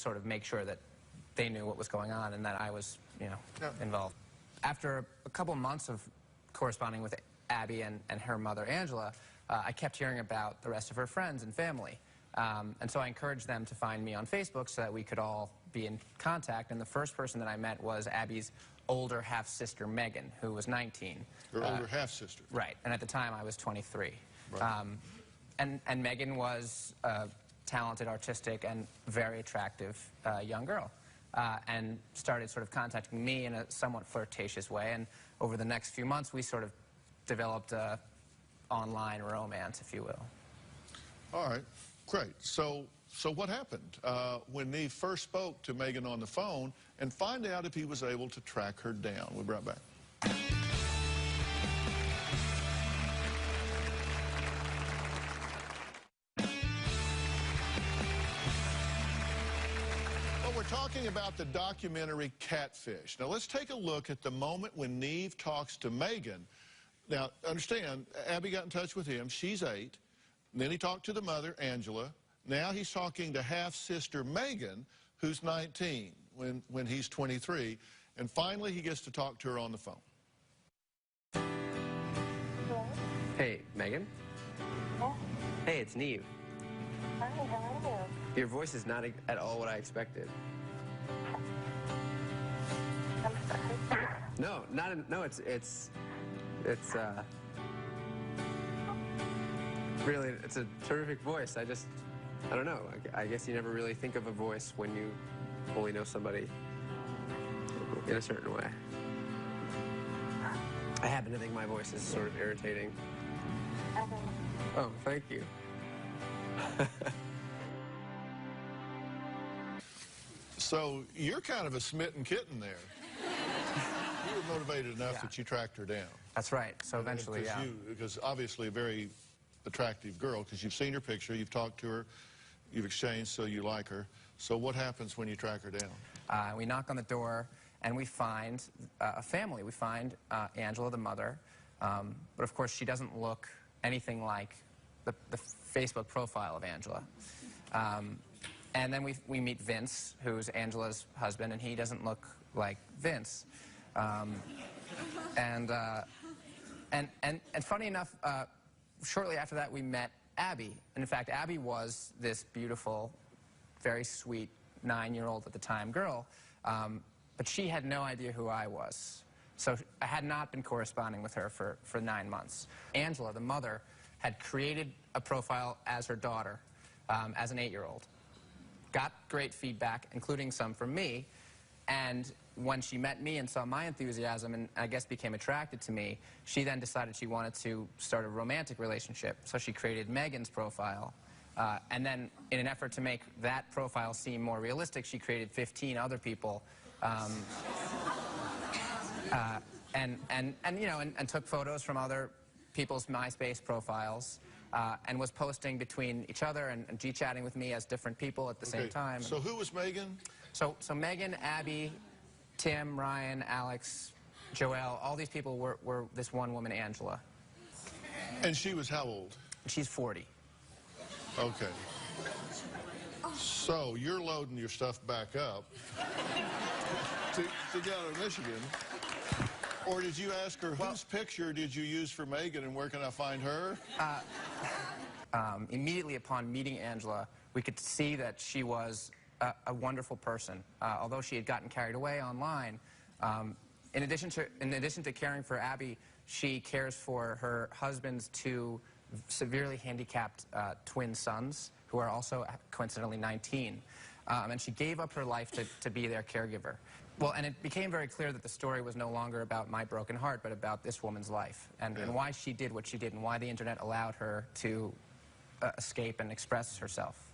just sort of make sure that they knew what was going on and that I was, involved. After a couple months of corresponding with Abby and her mother, Angela, I kept hearing about the rest of her friends and family. And so I encouraged them to find me on Facebook so that we could all be in contact. And the first person that I met was Abby's older half-sister, Megan, who was 19. Her older half-sister. Right. And at the time, I was 23. Right. And Megan was a talented, artistic, and very attractive young girl. And started sort of contacting me in a somewhat flirtatious way. And over the next few months, we sort of developed an online romance, if you will. All right. Great. So what happened when Nev first spoke to Megan on the phone, and find out if he was able to track her down? We'll be right back. Well, we're talking about the documentary Catfish. Now, let's take a look at the moment when Nev talks to Megan. Now, understand, Abby got in touch with him. She's 8. And then he talked to the mother, Angela. Now he's talking to half-sister Megan, who's 19, when he's 23. And finally, he gets to talk to her on the phone. Hello? Hey, Megan? Yeah? Hey, it's Nev. Hi, how are you? Your voice is not at all what I expected. I'm sorry. No, really, it's a terrific voice. I don't know. I guess you never really think of a voice when you only know somebody in a certain way. I happen to think my voice is sort of irritating. Oh, thank you. So you're kind of a smitten kitten there. You were motivated enough that you tracked her down. That's right. So eventually, yeah. Because obviously a very attractive girl, because you've seen her picture, you've talked to her, you've exchanged, so you like her. So what happens when you track her down? We knock on the door, and we find a family. We find Angela, the mother. But of course, she doesn't look anything like the Facebook profile of Angela. And then we meet Vince, who's Angela's husband, and he doesn't look like Vince. And funny enough, shortly after that, we met Abby. And in fact, Abby was this beautiful, very sweet 9-year-old at the time girl. But she had no idea who I was. So I had not been corresponding with her for 9 months. Angela, the mother, had created a profile as her daughter, as an 8-year-old. Got great feedback, including some from me. And when she met me and saw my enthusiasm and I guess became attracted to me, she then decided she wanted to start a romantic relationship. So she created Megan's profile. And then in an effort to make that profile seem more realistic, she created 15 other people. And took photos from other people's MySpace profiles. And was posting between each other and G-chatting with me as different people at the same time. So who was Megan? So Megan, Abby, Tim, Ryan, Alex, Joelle, all these people were this one woman, Angela. And she was how old? She's 40. Okay. So you're loading your stuff back up to go to Michigan. Or did you ask her, whose picture did you use for Megan and where can I find her? Immediately upon meeting Angela, we could see that she was a wonderful person. Although she had gotten carried away online, in addition to caring for Abby, she cares for her husband's 2 severely handicapped twin sons, who are also coincidentally 19. And she gave up her life to be their caregiver. Well, and it became very clear that the story was no longer about my broken heart, but about this woman's life, and why she did what she did, and why the internet allowed her to escape and express herself.